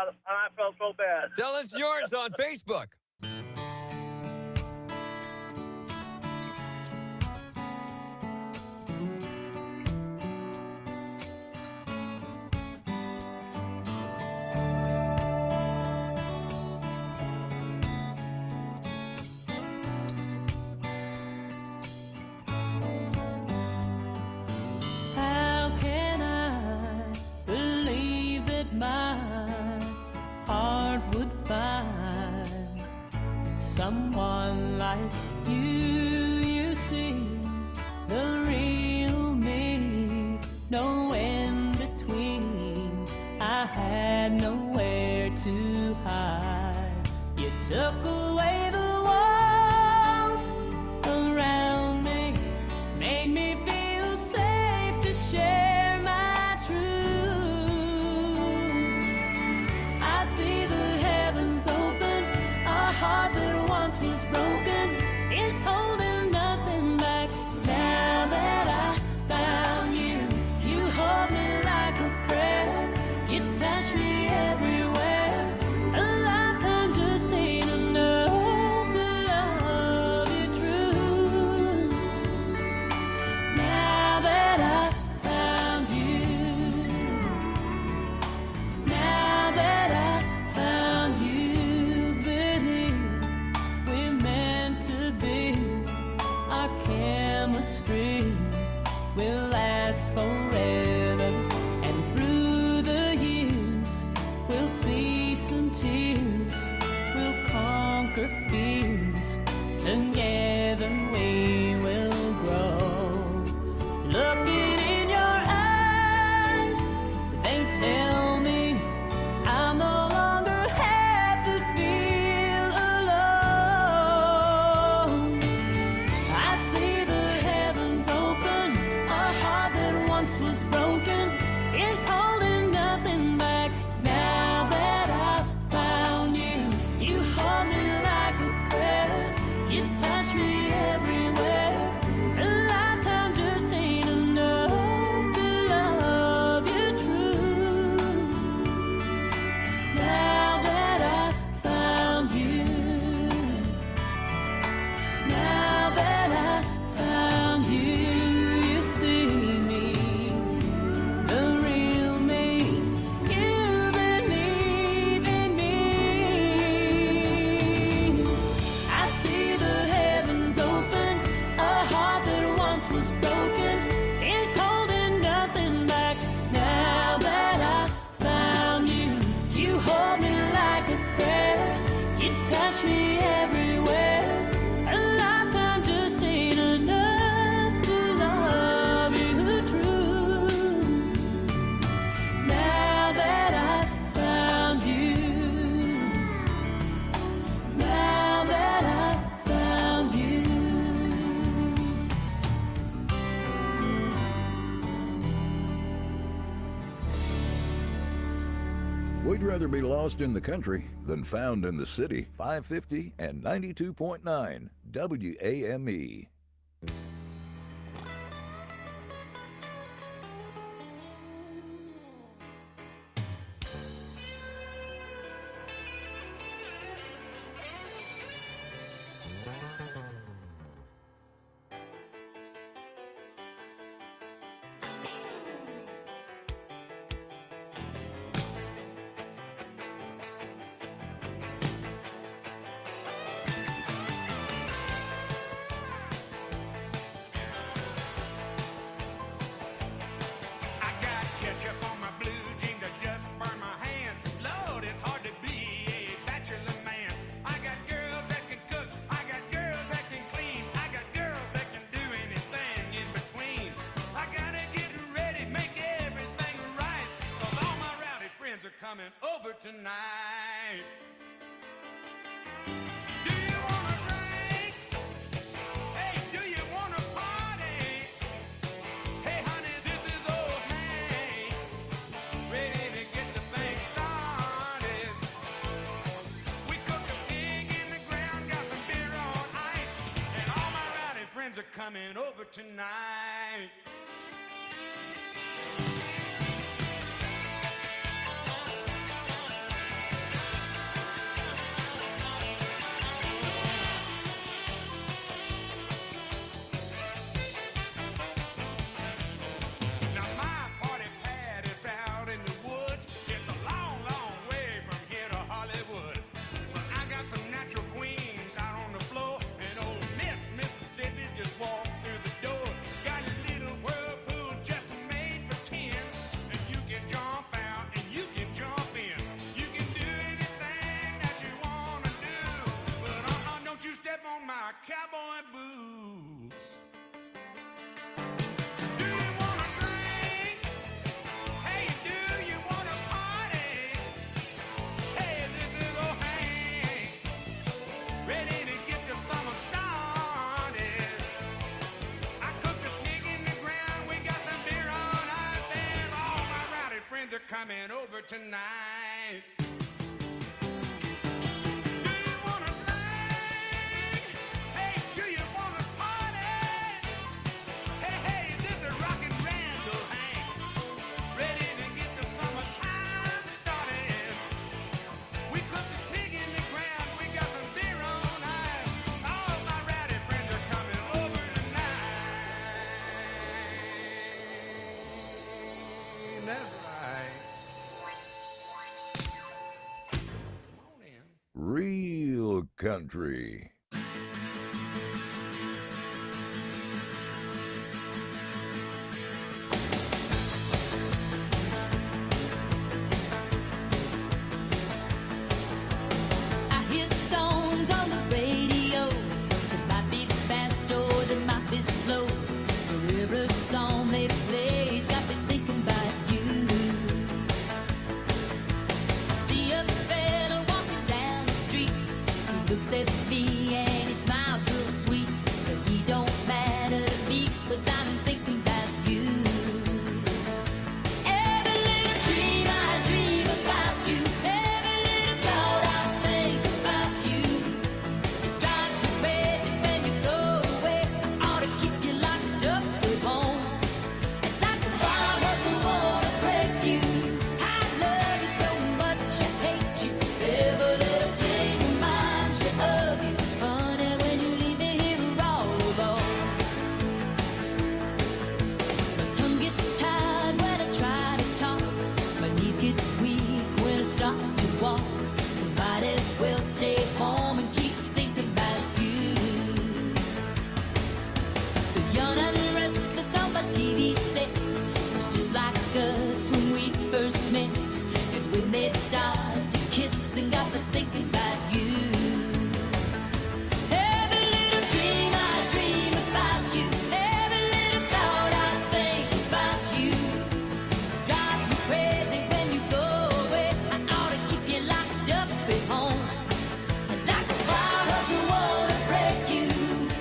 I felt so bad. Tell us yours on Facebook. How can I believe that my heart would find someone like you? You see, the real me, no in-betweens. I had nowhere to hide. You took away the walls around me, made me feel safe to share my truth. I see the heavens open, a heart that once was broken is holding nothing back. Now that I found you, you hold me like a prayer, you touch me everywhere. A lifetime just ain't enough to love you true. Now that I found you, now that I found you, believe we're meant to be. Our chemistry will last forever, and through the years we'll see some tears, we'll conquer fears, together we will grow. Looking in your eyes, they tell me I no longer have to feel alone. I see the heavens open, a heart that once was broken is holding nothing back. Now that I found you, you hold me like a prayer, you touch me everywhere. A lifetime just ain't enough to love you true. Now that I found you, now that I found you, you see me, the real me, you believe in me. I see the heavens open, a heart that once was broken is holding nothing back. Now that I found you, you hold me like a prayer, you touch me everywhere. A lifetime just ain't enough to love you true. Now that I found you, now that I found you. We'd rather be lost in the country than found in the city. 550 and 92.9 WAME. I got ketchup on my blue jeans that just burned my hand. Lord, it's hard to be a bachelor man. I got girls that can cook, I got girls that can clean, I got girls that can do anything in between. I gotta get ready, make everything right, 'cause all my rowdy friends are coming over tonight. Do you wanna drink? Hey, do you wanna party? Hey honey, this is old Hank, ready to get the thing started. We cooked a pig in the ground, got some beer on ice, and all my rowdy friends are coming over tonight. coming over tonight. Do you wanna drink? Hey, do you wanna party? Hey, hey, this is Rockin' Randall Hank, ready to get the summertime started. We cooked the pig in the ground, we got some beer on ice. All my rowdy friends are coming over tonight. That's right. Come on in. Real country. I hear songs on the radio that might be fast or that might be slow. For every song they play's got me thinking about you. I see a fella walking down the street. He looks at me and he smiles real sweet, but he don't matter to me 'cause I'm thinking about you. Every little dream I dream about you. Every little thought I think about you. It drives me crazy when you go away. I ought to keep you locked up at home. And like a wild horse, I wanna break you. I love you so much, I hate you. Every little thing reminds me of you. Honey, when you leave me here all alone. My tongue gets tired when I try to talk. My knees get weak when I start to walk. So might as well stay home and keep thinking about you. The young and restless on my TV set was just like us when we first met. And when they started to kiss and got me thinking about you. Every little dream I dream about you. Every little thought I think about you. Drives me crazy when you go away. I ought to keep you locked up at home. And like a wild horse, I wanna break you.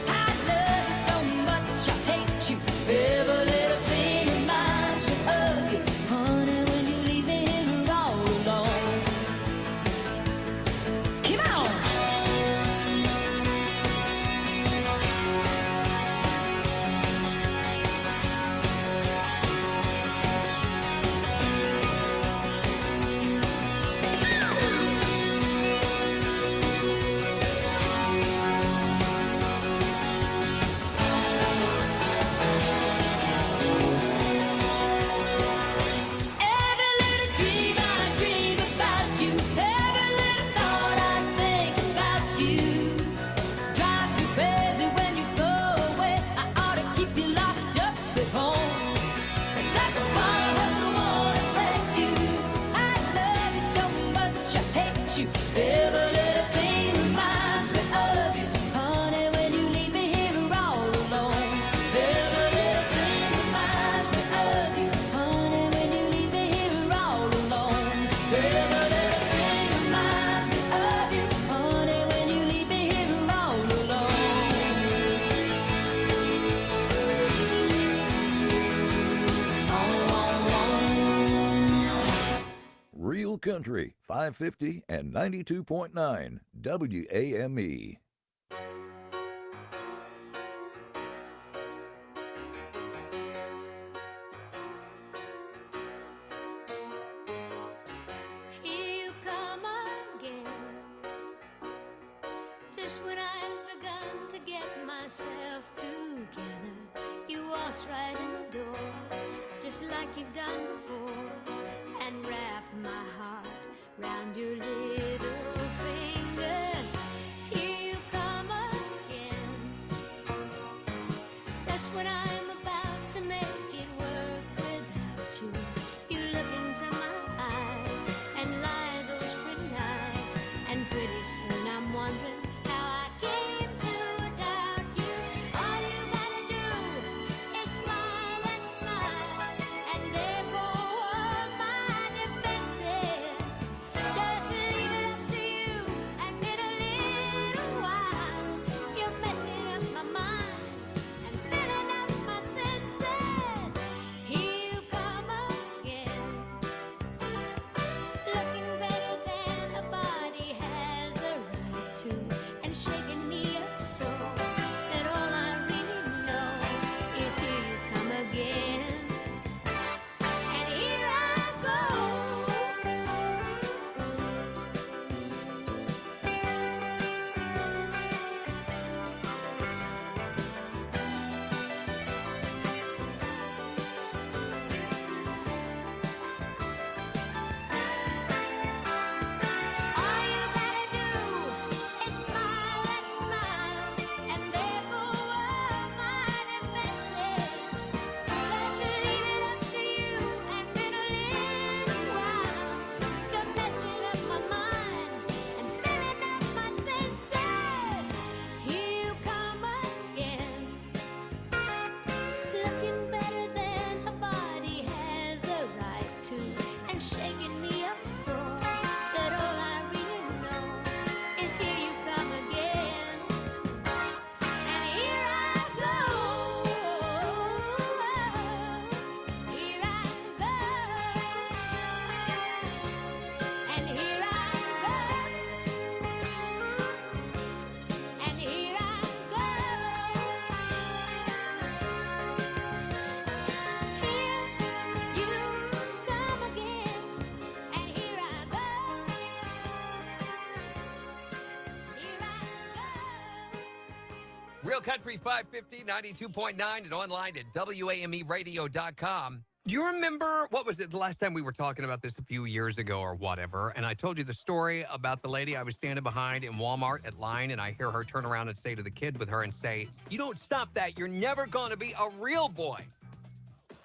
I love you so much, I hate you. Every little thing reminds me of you. Honey, when you leave me here all alone. Come on! Every little dream I dream about you. Every little thought I think about you. Drives me crazy when you go away. I ought to keep you locked up at home. And like a wild horse, I wanna break you. I love you so much, I hate you. Every little thing reminds me of you. Honey, when you leave me here all alone. Every little thing reminds me of you. Honey, when you leave me here all alone. Every little thing reminds me of you. Honey, when you leave me here all alone. Real country. 550 and 92.9 WAME. Here you come again. Just when I've begun to get myself together, you waltz right in the door, just like you've done before, and wrap my heart round your little finger. Here you come again. Just when I'm about to make it work without you, you look into my eyes and lie those pretty lies, and pretty soon I'm wondering how I came to doubt you. All you gotta do is smile and smile, and there go all my defenses. Just leave Real Country 550, 92.9, and online at WAMEradio.com. Do you remember, what was it, the last time we were talking about this a few years ago or whatever, and I told you the story about the lady I was standing behind in Walmart at line, and I hear her turn around and say to the kid with her and say, "You don't stop that, you're never going to be a real boy."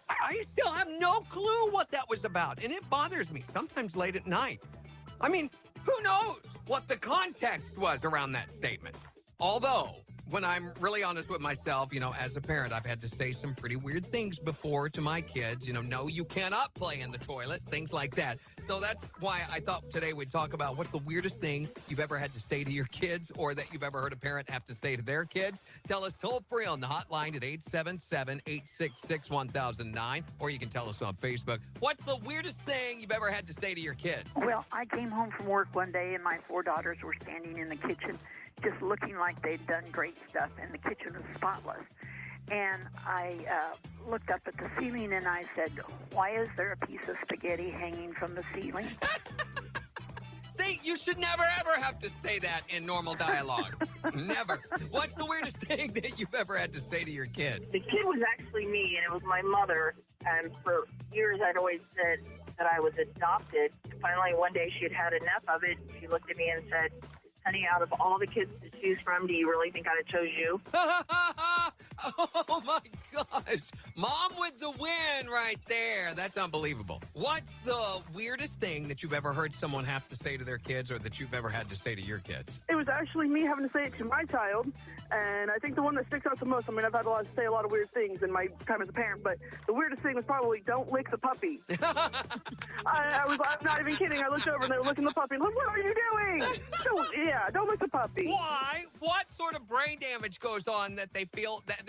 I still have no clue what that was about, and it bothers me sometimes late at night. I mean, who knows what the context was around that statement? Although, when I'm really honest with myself, as a parent, I've had to say some pretty weird things before to my kids. No, you cannot play in the toilet, things like that. So that's why I thought today we'd talk about what's the weirdest thing you've ever had to say to your kids or that you've ever heard a parent have to say to their kids. Tell us toll free on the hotline at 877-866-1009, or you can tell us on Facebook. What's the weirdest thing you've ever had to say to your kids? Well, I came home from work one day and my 4 daughters were standing in the kitchen just looking like they'd done great stuff, and the kitchen was spotless. And I looked up at the ceiling and I said, "Why is there a piece of spaghetti hanging from the ceiling?" You should never, ever have to say that in normal dialogue. Never. What's the weirdest thing that you've ever had to say to your kids? The kid was actually me, and it was my mother. And for years, I'd always said that I was adopted. And finally, one day, she had had enough of it. She looked at me and said, "Honey, out of all the kids to choose from, do you really think I'd have chose you?" Oh, my gosh. Mom with the win right there. That's unbelievable. What's the weirdest thing that you've ever heard someone have to say to their kids or that you've ever had to say to your kids? It was actually me having to say it to my child, and I think the one that sticks out the most, I've had to say a lot of weird things in my time as a parent, but the weirdest thing was probably, "Don't lick the puppy." I'm not even kidding. I looked over and they were licking the puppy. I'm like, "What are you doing?" Don't lick the puppy. Why? What sort of brain damage goes on that they feel that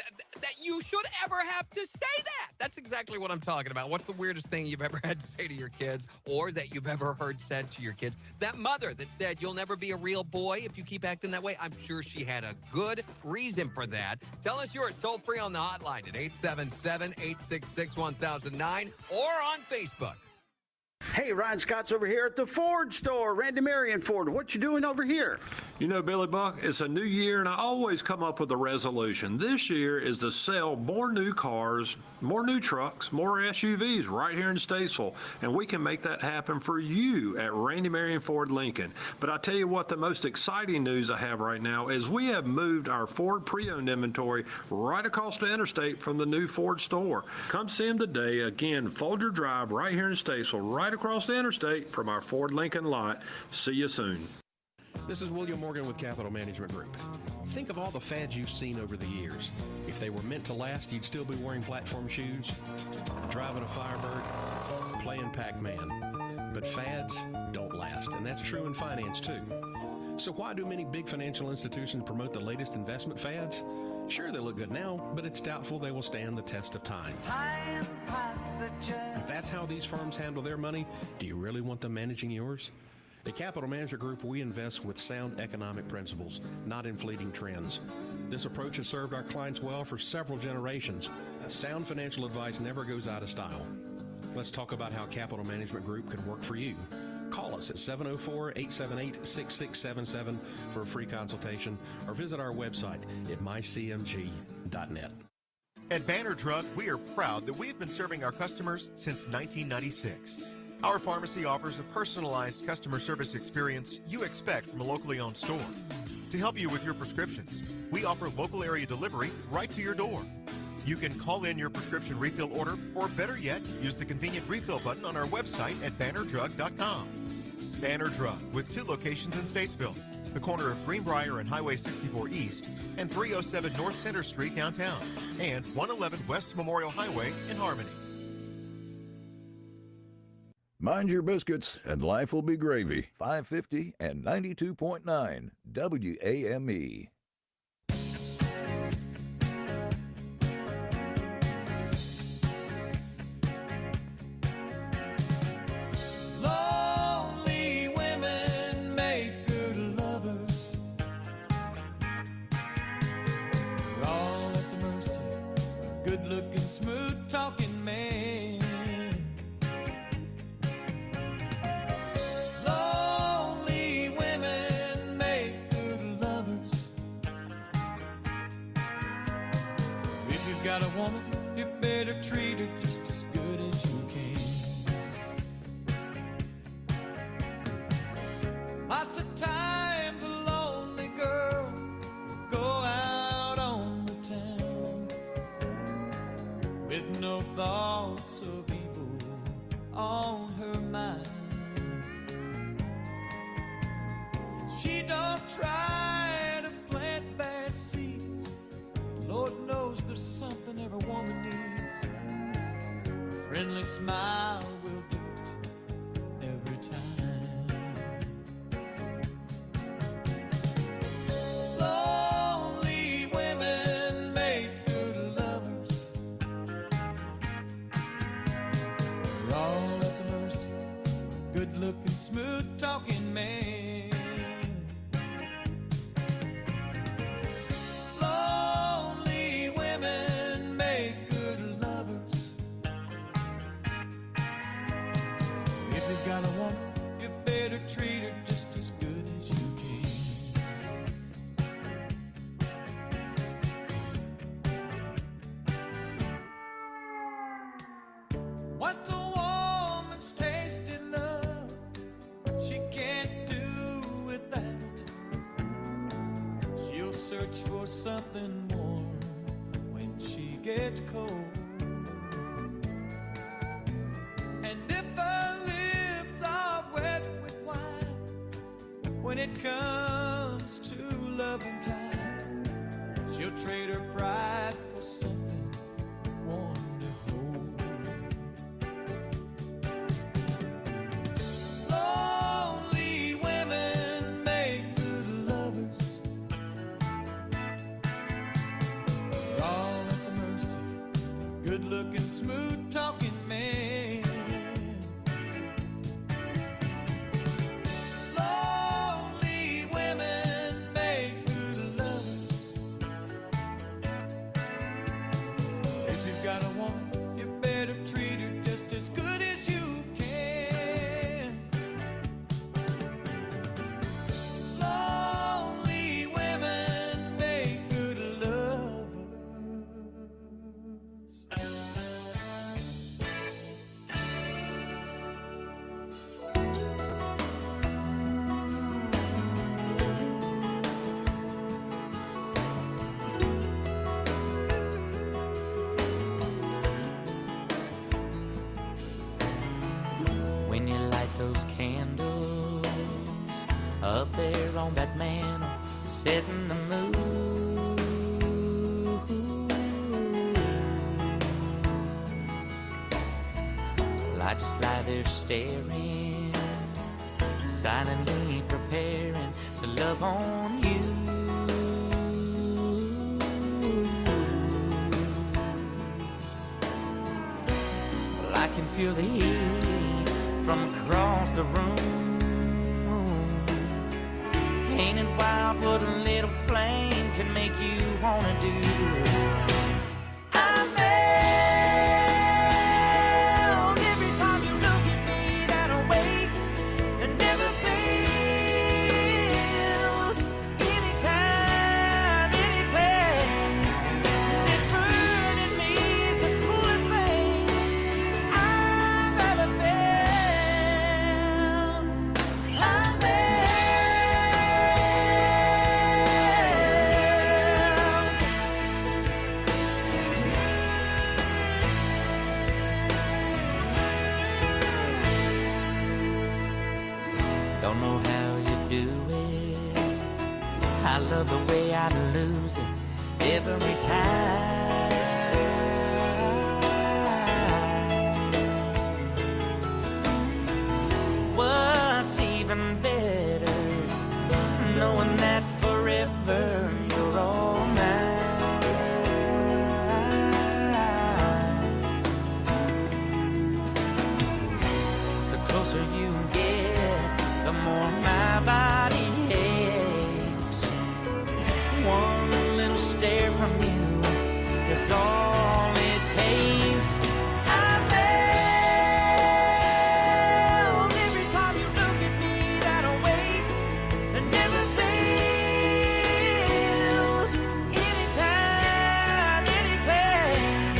you should ever have to say that? That's exactly what I'm talking about. What's the weirdest thing you've ever had to say to your kids or that you've ever heard said to your kids? That mother that said, "You'll never be a real boy if you keep acting that way," I'm sure she had a good reason for that. Tell us yours toll free on the hotline at 877-866-1009 or on Facebook. Hey, Ryan Scott's over here at the Ford store. Randy Marion Ford, what you doing over here? You know, Billy Buck, it's a new year, and I always come up with a resolution. This year is to sell more new cars, more new trucks, more SUVs right here in Statesville, and we can make that happen for you at Randy Marion Ford Lincoln. But I tell you what, the most exciting news I have right now is we have moved our Ford pre-owned inventory right across the interstate from the new Ford store. Come see them today. Again, Folger Drive right here in Statesville, right across the interstate from our Ford Lincoln lot. See you soon. This is William Morgan with Capital Management Group. Think of all the fads you've seen over the years. If they were meant to last, you'd still be wearing platform shoes, driving a Firebird, playing Pac-Man. But fads don't last, and that's true in finance too. So why do many big financial institutions promote the latest investment fads? Sure, they look good now, but it's doubtful they will stand the test of time. If that's how these firms handle their money, do you really want them managing yours? At Capital Management Group, we invest with sound economic principles, not in fleeting trends. This approach has served our clients well for several generations. Sound financial advice never goes out of style. Let's talk about how Capital Management Group can work for you. Call us at 704-878-6677 for a free consultation or visit our website at mycmg.net. At Banner Drug, we are proud that we've been serving our customers since 1996. Our pharmacy offers a personalized customer service experience you expect from a locally owned store. To help you with your prescriptions, we offer local area delivery right to your door. You can call in your prescription refill order, or better yet, use the convenient refill button on our website at bannerdrug.com. Banner Drug, with 2 locations in Statesville, the corner of Greenbrier and Highway 64 East, and 307 North Center Street downtown, and 111 West Memorial Highway in Harmony. Mind your biscuits, and life will be gravy. 550 and 92.9 WAME. Lonely women make good lovers. They're all at the mercy of a good-looking, smooth-talking man. Lonely women make good lovers. woman, you better treat her just as good as you can. Lots of times a lonely girl will go out on the town with no thoughts of evil on her mind. And she don't try to plant bad seeds. Lord knows there's something every woman needs. A friendly smile will do it every time. Lonely women make good lovers. They're all at the mercy of a good-looking, smooth-talking man. Lonely women make good lovers. So if you've got a woman, you better treat her just as good as you can. What's a woman's taste in love? She can't do without. She'll search for something warm when she gets cold. And if her lips are wet with wine, when it comes to loving time, she'll trade her pride for something warm to hold. Lonely women make good lovers. They're all at the mercy of a good-looking, smooth-talking man. Lonely women make good lovers. So if you've got a woman, you better treat her just as good as you can. Lonely women make good lovers. When you light those candles up there on that mantle, setting the mood, well, I just lie there staring, silently preparing to love on you. Well, I can feel the heat from across the room. Ain't it wild what a little flame can make you wanna do? I'm bound every time you look at me that way. It never fails. Anytime, any place. This burn in me is the coolest thing I've ever felt. I'm don't know how you do it. I love the way I lose it every time. What's even better is knowing that forever you're all mine. The closer you get, the more my body aches. One little stare from you is all it takes. I'm bound every time you look at me that way. It never fails. Anytime, any place.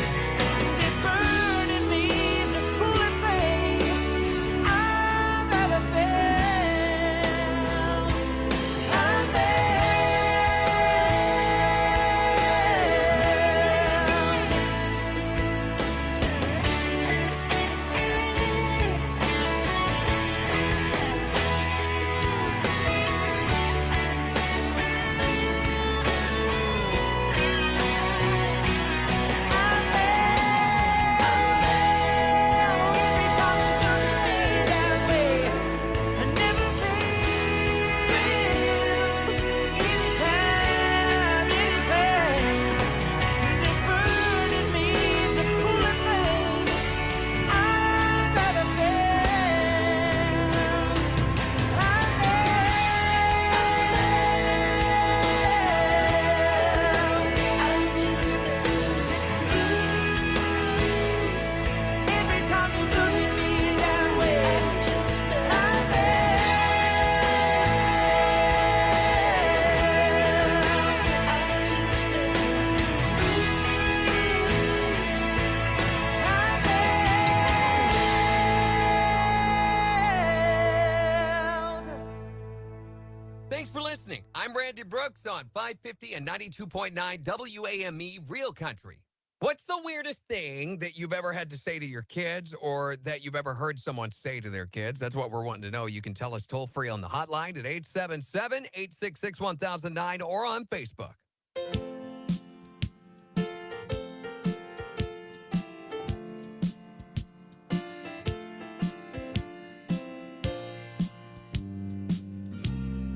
Thanks for listening. I'm Randy Brooks on 550 and 92.9 WAME Real Country. What's the weirdest thing that you've ever had to say to your kids or that you've ever heard someone say to their kids? That's what we're wanting to know. You can tell us toll free on the hotline at 877-866-1009 or on Facebook.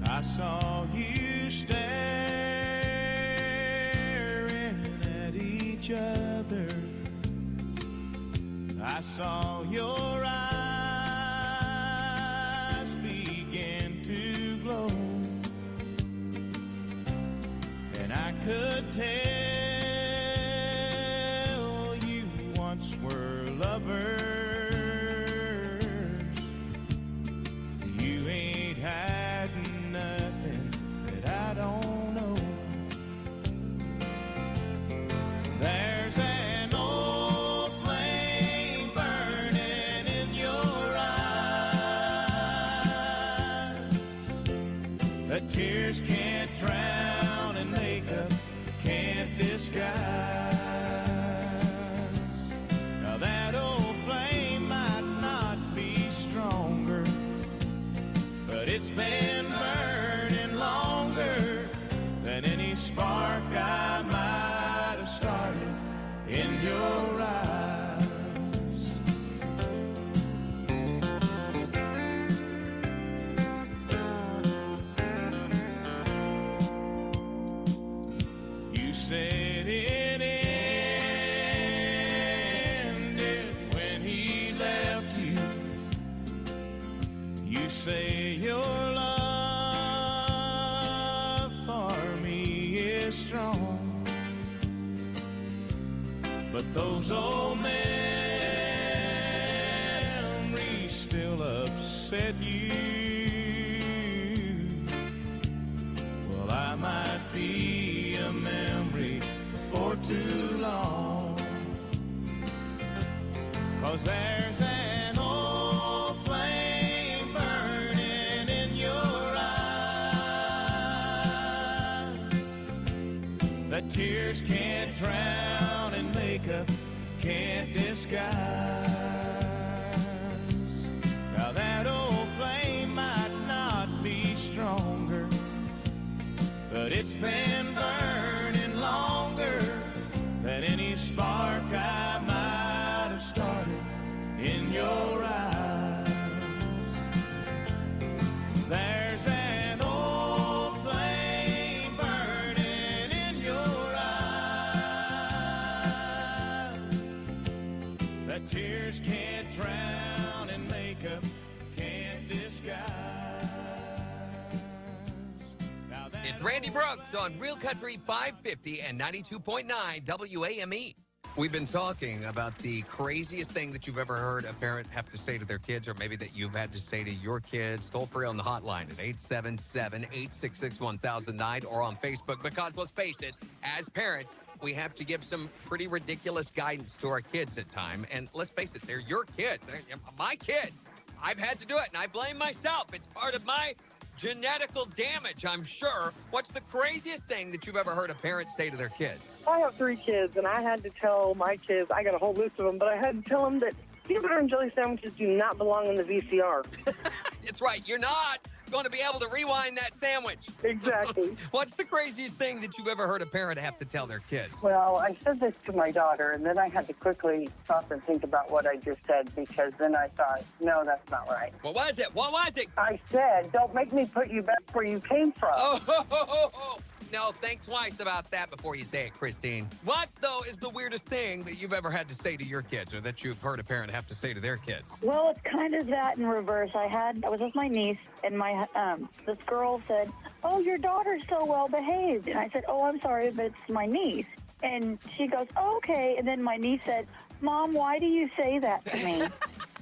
I saw you staring at each other. I saw your eyes begin to glow, and I could tell you once were lovers. You ain't had nothing that I don't know. There's an old flame burning in your eyes that tears can't drown and makeup can't disguise. Now that old flame might not be stronger, but it's been burning longer than any spark I might have started in your eyes. You said it ended when he left you. You say your love for me is strong, but those old memories still upset you. Well, I might be a memory for too long, 'cause there's an old flame burning in your eyes that tears can't drown and makeup can't disguise. Now that old flame might not be stronger, but it's been burning longer than any spark I might have started in your eyes. There's an old flame burning in your eyes that tears can't drown and makeup can't disguise. Now that It's Randy Brooks on Real Country 550 and 92.9 WAME. We've been talking about the craziest thing that you've ever heard a parent have to say to their kids, or maybe that you've had to say to your kids. Toll free on the hotline at 877-866-1009 or on Facebook. Because let's face it, as parents, we have to give some pretty ridiculous guidance to our kids at time. And let's face it, they're your kids. They're my kids. I've had to do it, and I blame myself. It's part of my genetical damage, I'm sure. What's the craziest thing that you've ever heard a parent say to their kids? I have 3 kids, and I had to tell my kids, I got a whole list of them, but I had to tell them that peanut butter and jelly sandwiches do not belong in the VCR. It's right. You're not going to be able to rewind that sandwich. Exactly. What's the craziest thing that you've ever heard a parent have to tell their kids? Well, I said this to my daughter, and then I had to quickly stop and think about what I just said, because then I thought, no, that's not right. What was it? What was it? I said, don't make me put you back where you came from. Oh, no, think twice about that before you say it, Christine. What, though, is the weirdest thing that you've ever had to say to your kids, or that you've heard a parent have to say to their kids? Well, it's kind of that in reverse. I was with my niece, and this girl said, "Oh, your daughter's so well behaved," and I said, "Oh, I'm sorry, but it's my niece." And she goes, "Oh, okay." And then my niece said, "Mom, why do you say that to me?"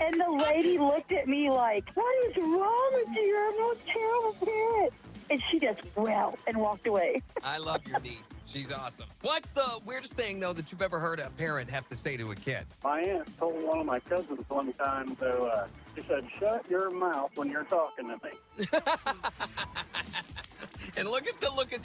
And the lady looked at me like, "What is wrong with you? You're a most terrible parent." And she just well and walked away. I love your niece. She's awesome. What's the weirdest thing, though, that you've ever heard a parent have to say to a kid? My aunt told one of my cousins one time she said, "Shut your mouth when you're talking to me."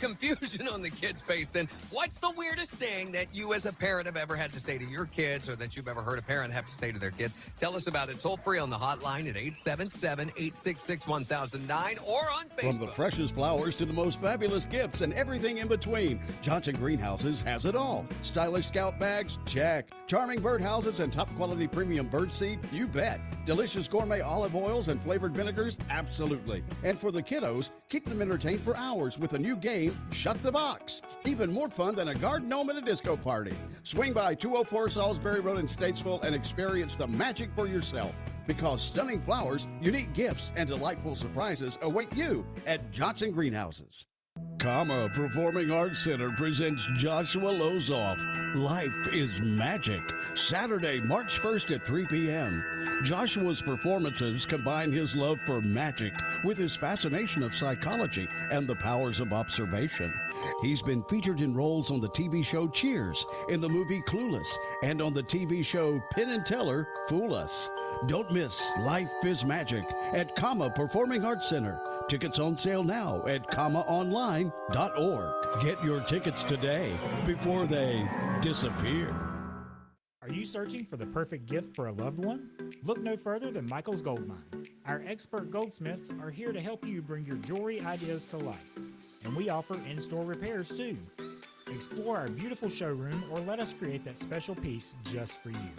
confusion on the kid's face then. What's the weirdest thing that you as a parent have ever had to say to your kids or that you've ever heard a parent have to say to their kids? Tell us about it toll free on the hotline at 877-866-1009 or on Facebook. From the freshest flowers to the most fabulous gifts and everything in between, Johnson Greenhouses has it all. Stylish scout bags? Check. Charming birdhouses and top quality premium bird seed? You bet. Delicious gourmet olive oils and flavored vinegars? Absolutely. And for the kiddos, keep them entertained for hours with a new game, Shut the Box. Even more fun than a garden gnome at a disco party. Swing by 204 Salisbury Road in Statesville and experience the magic for yourself. Because stunning flowers, unique gifts, and delightful surprises await you at Johnson Greenhouses. Comma Performing Arts Center presents Joshua Lozoff, Life is Magic, Saturday, March 1st at 3 p.m. Joshua's performances combine his love for magic with his fascination of psychology and the powers of observation. He's been featured in roles on the TV show Cheers, in the movie Clueless, and on the TV show Penn and Teller, Fool Us. Don't miss Life is Magic at Comma Performing Arts Center. Tickets on sale now at commaonline.org. Get your tickets today before they disappear. Are you searching for the perfect gift for a loved one? Look no further than Michael's Gold Mine. Our expert goldsmiths are here to help you bring your jewelry ideas to life. And we offer in-store repairs too. Explore our beautiful showroom or let us create that special piece just for you.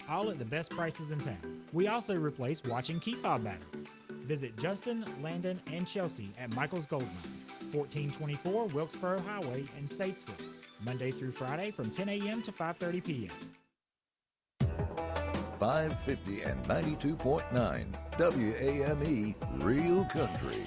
All at the best prices in town. We also replace watch and key fob batteries. Visit Justin, Landon, and Chelsea at Michael's Gold Mine, 1424 Wilkesboro Highway in Statesville, Monday through Friday from 10 a.m. to 5:30 p.m. 550 and 92.9 WAME Real Country.